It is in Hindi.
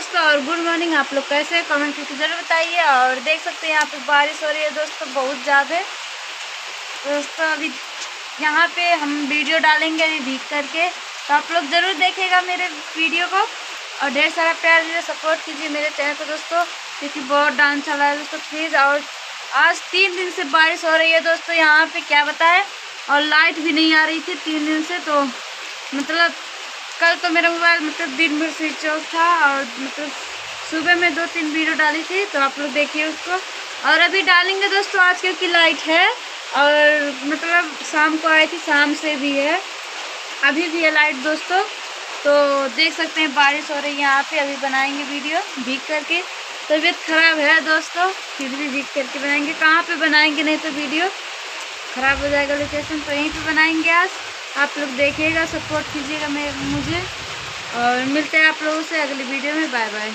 दोस्तों और गुड मॉर्निंग। आप लोग कैसे हैं कमेंट करके जरूर बताइए। और देख सकते हैं यहाँ पे बारिश हो रही है दोस्तों, बहुत ज़्यादा। दोस्तों अभी यहाँ पे हम वीडियो डालेंगे अभी भीग करके, तो आप लोग ज़रूर देखिएगा मेरे वीडियो को और ढेर सारा प्यार दीजिए, सपोर्ट कीजिए मेरे चैनल को दोस्तों, क्योंकि बहुत डांस चला है दोस्तों प्लीज़। और आज 3 दिन से बारिश हो रही है दोस्तों यहाँ पे, क्या बताएं। और लाइट भी नहीं आ रही थी 3 दिन से, तो मतलब कल तो मेरा मोबाइल मतलब दिन भर स्विच ऑफ था। और मतलब सुबह में 2-3 वीडियो डाली थी, तो आप लोग देखिए उसको। और अभी डालेंगे दोस्तों आज, क्योंकि लाइट है और मतलब शाम को आई थी, शाम से भी है, अभी भी है लाइट दोस्तों। तो देख सकते हैं बारिश हो रही है यहाँ पे, अभी बनाएंगे वीडियो भीग करके। तबीयत खराब है दोस्तों, फिर भी भीग करके बनाएंगे। कहाँ पे बनाएंगे, नहीं तो वीडियो ख़राब हो जाएगा लोकेशन, तो यहीं पे बनाएंगे आज। आप लोग देखिएगा, सपोर्ट कीजिएगा मुझे, और मिलते हैं आप लोगों से अगली वीडियो में। Bye bye.